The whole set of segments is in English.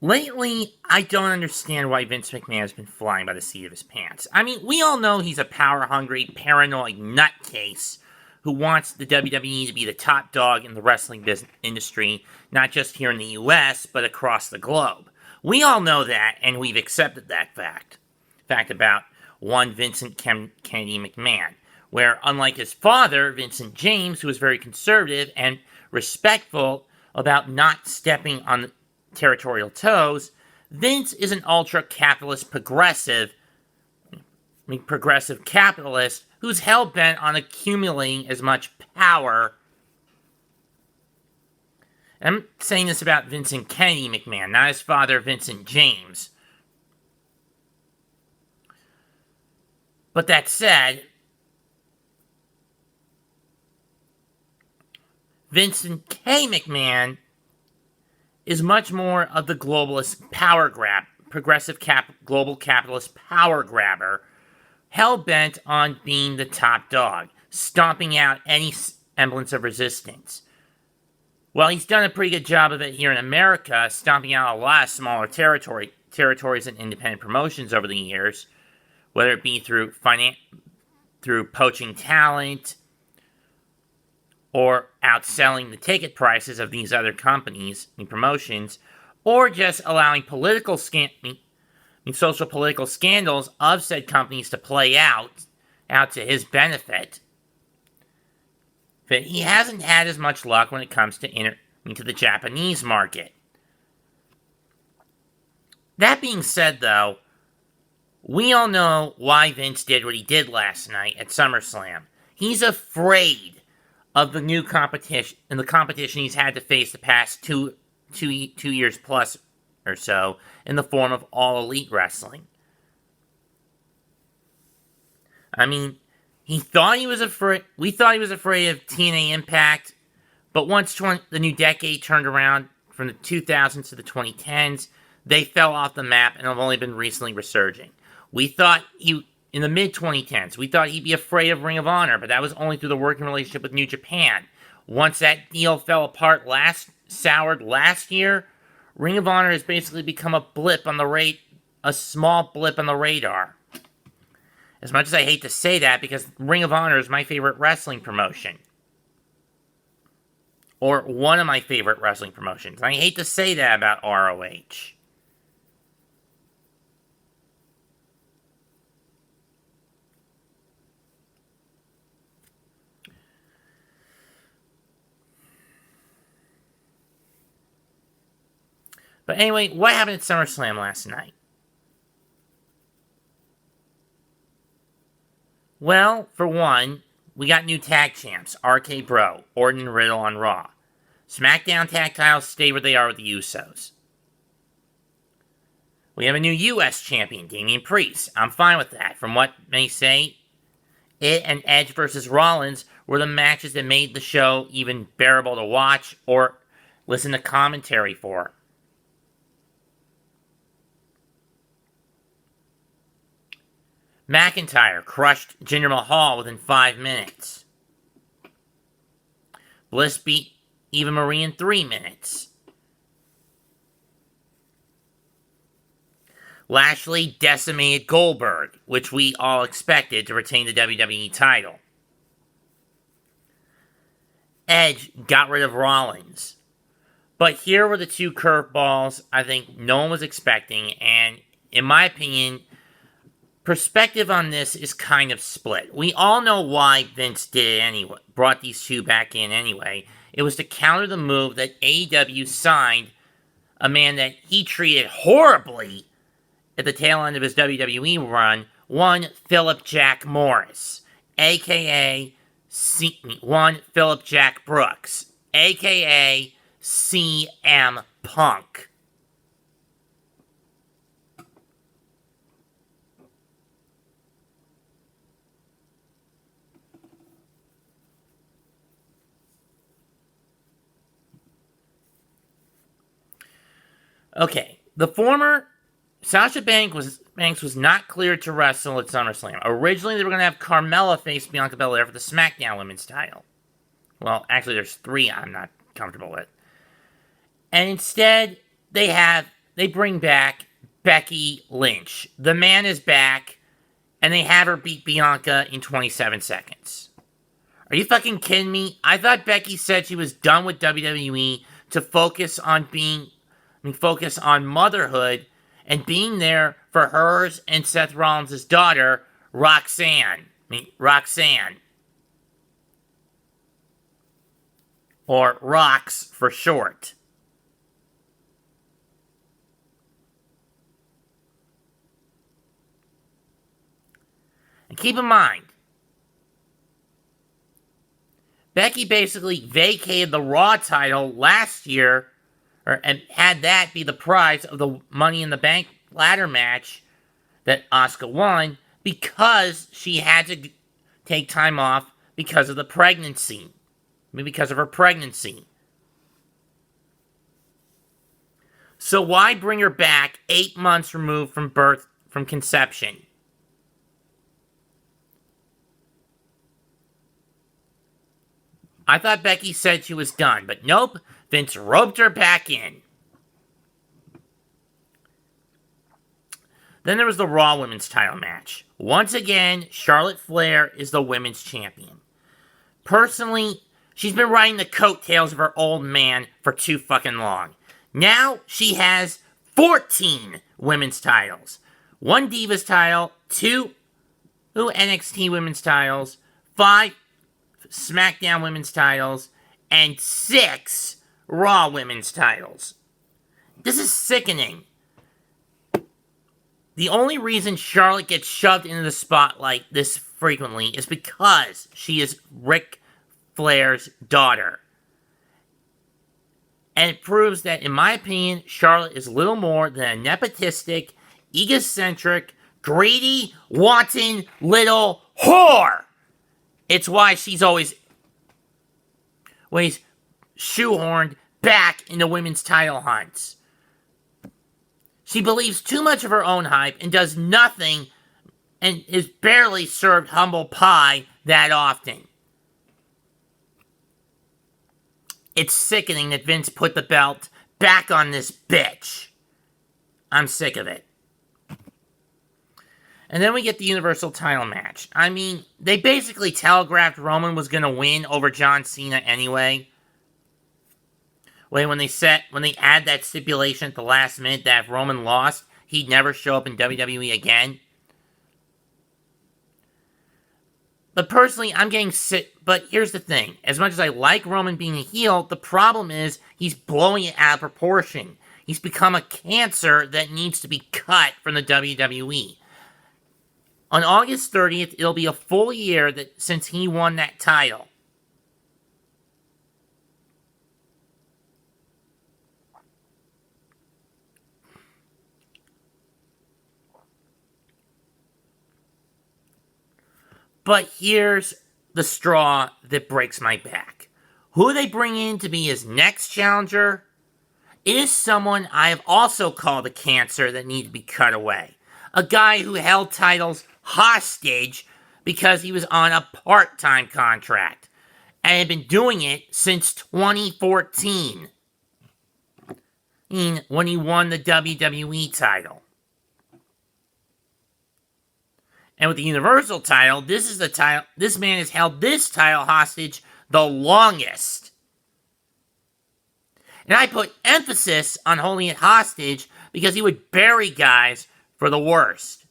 Lately, I don't understand why Vince McMahon has been flying by the seat of his pants. I mean, we all know he's a power-hungry, paranoid nutcase who wants the WWE to be the top dog in the wrestling business industry, not just here in the US, but across the globe. We all know that, and we've accepted that fact. Fact about one Vincent Kennedy McMahon, where unlike his father, Vincent James, who was very conservative and respectful about not stepping on territorial toes, Vince is an ultra-capitalist progressive capitalist who's hell-bent on accumulating as much power. And I'm saying this about Vincent Kennedy McMahon, not his father, Vincent James. But that said, Vincent K. McMahon is much more of the globalist power grab, global capitalist power grabber, hell-bent on being the top dog, stomping out any semblance of resistance. Well, he's done a pretty good job of it here in America, stomping out a lot of smaller territories and independent promotions over the years, whether it be through poaching talent, or outselling the ticket prices of these other companies and promotions, or just allowing social political scandals of said companies to play out to his benefit. But he hasn't had as much luck when it comes to into the Japanese market. That being said, though, we all know why Vince did what he did last night at SummerSlam. He's afraid of the new competition, and the competition he's had to face the past two years plus or so, in the form of All Elite Wrestling. I mean, we thought he was afraid of TNA Impact, but once the new decade turned around from the 2000s to the 2010s, they fell off the map and have only been recently resurging. We thought in the mid-2010s, we thought he'd be afraid of Ring of Honor, but that was only through the working relationship with New Japan. Once that deal fell apart soured last year, Ring of Honor has basically become a small blip on the radar. As much as I hate to say that, because Ring of Honor is my favorite wrestling promotion. Or one of my favorite wrestling promotions. I hate to say that about ROH. But anyway, what happened at SummerSlam last night? Well, for one, we got new tag champs, RK Bro, Orton and Riddle on Raw. SmackDown tag titles stay where they are with the Usos. We have a new US champion, Damian Priest. I'm fine with that. From what many say, it and Edge versus Rollins were the matches that made the show even bearable to watch or listen to commentary for. McIntyre crushed Jinder Mahal within 5 minutes. Bliss beat Eva Marie in 3 minutes. Lashley decimated Goldberg, which we all expected to retain the WWE title. Edge got rid of Rollins. But here were the two curveballs I think no one was expecting, and in my opinion, perspective on this is kind of split. We all know why Vince did it anyway, brought these two back in anyway. It was to counter the move that AEW signed a man that he treated horribly at the tail end of his WWE run, one Philip Jack Morris, a.k.a. one Philip Jack Brooks, a.k.a. CM Punk. Okay, the former Sasha Banks was not cleared to wrestle at SummerSlam. Originally, they were going to have Carmella face Bianca Belair for the SmackDown Women's title. Well, actually, there's 3 I'm not comfortable with. And instead, they have they bring back Becky Lynch. The man is back, and they have her beat Bianca in 27 seconds. Are you fucking kidding me? I thought Becky said she was done with WWE to focus on motherhood and being there for hers and Seth Rollins' daughter, Roxanne. Or Rox for short. And keep in mind, Becky basically vacated the Raw title last year, and had that be the prize of the Money in the Bank ladder match that Asuka won, because she had to take time off because of the pregnancy. Because of her pregnancy. So why bring her back 8 months removed from birth, from conception? I thought Becky said she was done, but nope, Vince roped her back in. Then there was the Raw Women's title match. Once again, Charlotte Flair is the women's champion. Personally, she's been riding the coattails of her old man for too fucking long. Now she has 14 women's titles. 1 Divas title, 2 NXT women's titles, 5 SmackDown women's titles, and 6 Raw women's titles. This is sickening. The only reason Charlotte gets shoved into the spotlight this frequently is because she is Ric Flair's daughter. And it proves that, in my opinion, Charlotte is little more than a nepotistic, egocentric, greedy, wanton little whore. It's why she's always shoehorned back into women's title hunts. She believes too much of her own hype and does nothing, and is barely served humble pie that often. It's sickening that Vince put the belt back on this bitch. I'm sick of it. And then we get the Universal title match. I mean, they basically telegraphed Roman was going to win over John Cena anyway. When they add that stipulation at the last minute that if Roman lost, he'd never show up in WWE again. But personally, I'm getting sick. But here's the thing. As much as I like Roman being a heel, the problem is he's blowing it out of proportion. He's become a cancer that needs to be cut from the WWE. On August 30th, it'll be a full year since he won that title. But here's the straw that breaks my back. Who they bring in to be his next challenger? It is someone I have also called a cancer that needs to be cut away. A guy who held titles hostage because he was on a part-time contract and had been doing it since 2014 when he won the WWE title. And with the Universal title, this man has held this title hostage the longest. And I put emphasis on holding it hostage because he would bury guys for the worst.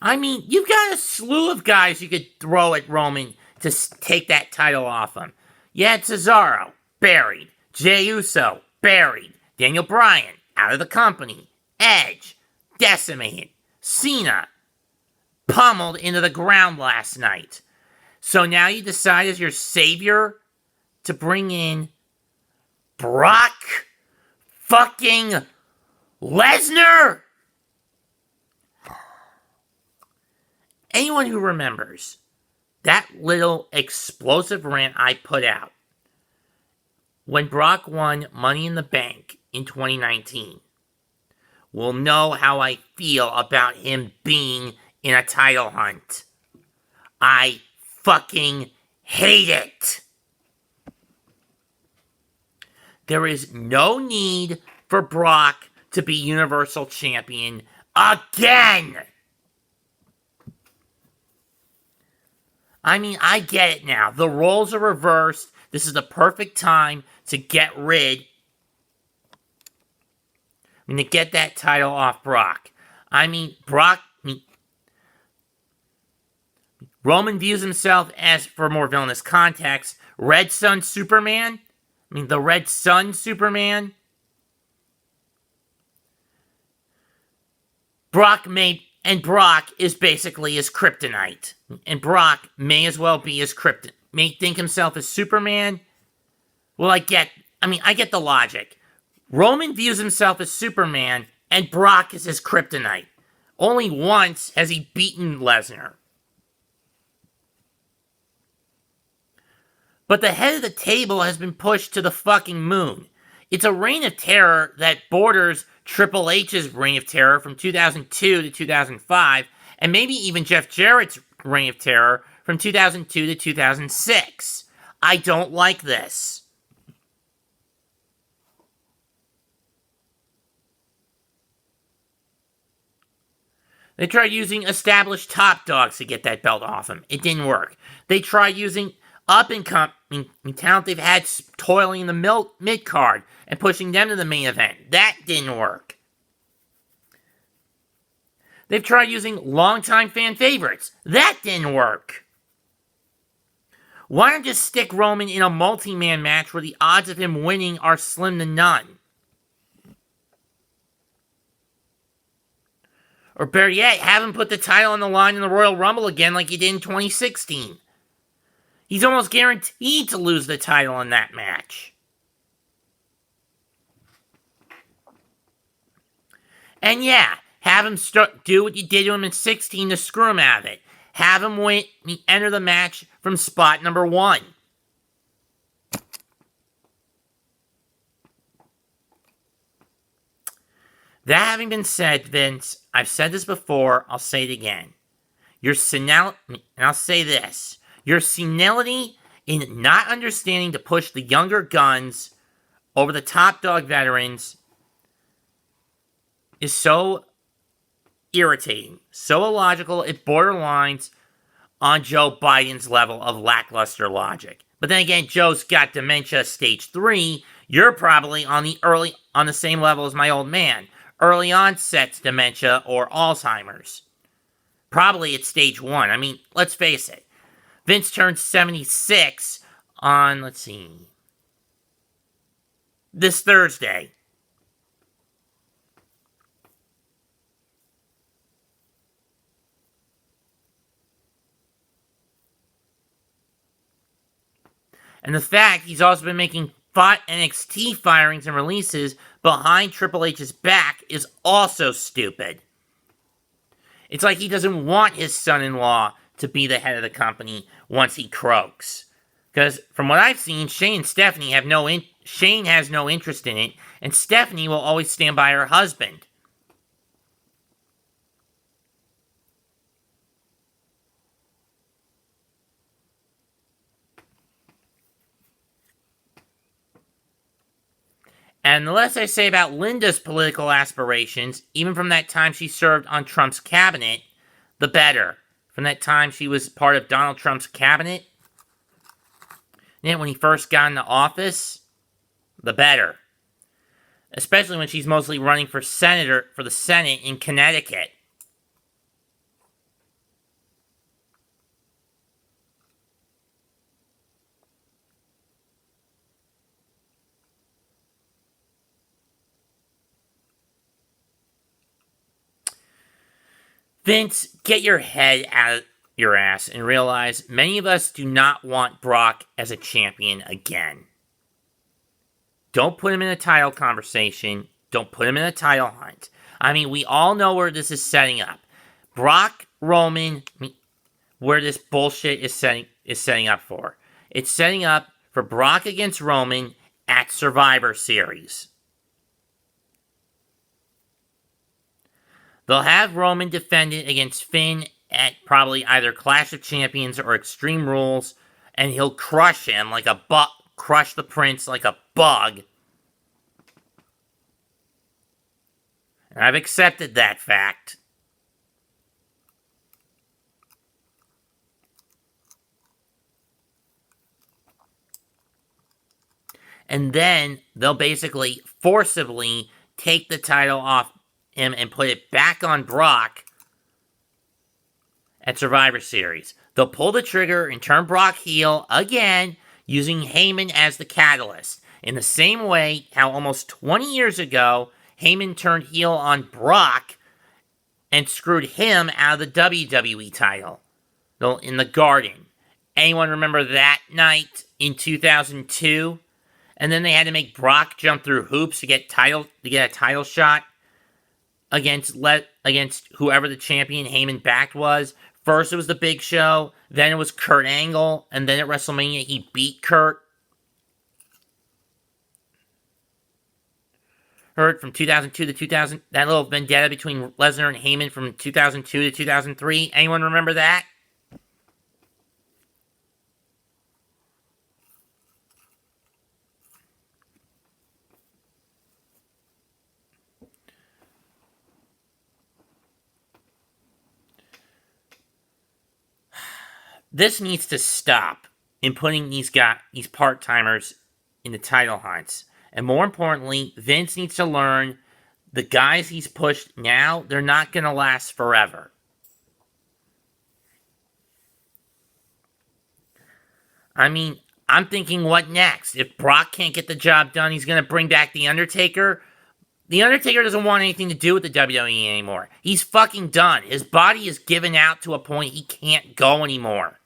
I mean, you've got a slew of guys you could throw at Roman to take that title off him. You had Cesaro, buried. Jey Uso, buried. Daniel Bryan, out of the company. Edge, decimated. Cena, pummeled into the ground last night. So now you decide as your savior to bring in Brock fucking Lesnar? Anyone who remembers that little explosive rant I put out when Brock won Money in the Bank in 2019 will know how I feel about him being in a title hunt. I fucking hate it. There is no need for Brock to be Universal Champion again. I mean, I get it now. The roles are reversed. This is the perfect time to get to get that title off Brock. Roman views himself as, for more villainous context, Red Sun Superman. The Red Sun Superman. Brock is basically his kryptonite. And Brock may as well be his kryptonite. May think himself as Superman. Well, I get the logic. Roman views himself as Superman, and Brock is his kryptonite. Only once has he beaten Lesnar. But the head of the table has been pushed to the fucking moon. It's a reign of terror that borders Triple H's reign of terror from 2002 to 2005, and maybe even Jeff Jarrett's reign of terror from 2002 to 2006. I don't like this. They tried using established top dogs to get that belt off him. It didn't work. They tried using up-and-coming talent they've had toiling in the mid-card and pushing them to the main event. That didn't work. They've tried using longtime fan favorites. That didn't work. Why not just stick Roman in a multi-man match where the odds of him winning are slim to none? Or better yet, have him put the title on the line in the Royal Rumble again like he did in 2016. He's almost guaranteed to lose the title in that match. And yeah, have him do what you did to him in 16 to screw him out of it. Have him enter the match from spot number 1. That having been said, Vince, I've said this before, I'll say it again. I'll say this. Your senility in not understanding to push the younger guns over the top dog veterans is so irritating, so illogical, it borderlines on Joe Biden's level of lackluster logic. But then again, Joe's got dementia stage 3. You're probably on the same level as my old man. Early onset dementia or Alzheimer's. Probably at stage 1. Let's face it. Vince turned 76 on, this Thursday. And the fact he's also been making NXT firings and releases behind Triple H's back is also stupid. It's like he doesn't want his son-in-law to be the head of the company once he croaks. Because from what I've seen, Shane and Stephanie Shane has no interest in it, and Stephanie will always stand by her husband. And the less I say about Linda's political aspirations, even from that time she served on Trump's cabinet, the better. From that time she was part of Donald Trump's cabinet, and when he first got into office, the better. Especially when she's mostly running for the Senate in Connecticut. Vince, get your head out of your ass and realize many of us do not want Brock as a champion again. Don't put him in a title conversation. Don't put him in a title hunt. We all know where this is setting up. Brock, Roman, where this bullshit is setting up for. It's setting up for Brock against Roman at Survivor Series. They'll have Roman defend it against Finn at probably either Clash of Champions or Extreme Rules, and he'll crush him crush the Prince like a bug. I've accepted that fact. And then they'll basically forcibly take the title off him and put it back on Brock at Survivor Series. They'll pull the trigger and turn Brock heel again, using Heyman as the catalyst. In the same way how almost 20 years ago, Heyman turned heel on Brock and screwed him out of the WWE title in the Garden. Anyone remember that night in 2002? And then they had to make Brock jump through hoops to get a title shot against whoever the champion Heyman backed was. First it was the Big Show, then it was Kurt Angle, and then at WrestleMania he beat Kurt. Heard from 2002 to 2000, that little vendetta between Lesnar and Heyman from 2002 to 2003. Anyone remember that? This needs to stop in putting these part-timers in the title hunts. And more importantly, Vince needs to learn the guys he's pushed now, they're not going to last forever. I mean, I'm thinking, what next? If Brock can't get the job done, he's going to bring back The Undertaker. The Undertaker doesn't want anything to do with the WWE anymore. He's fucking done. His body is given out to a point he can't go anymore.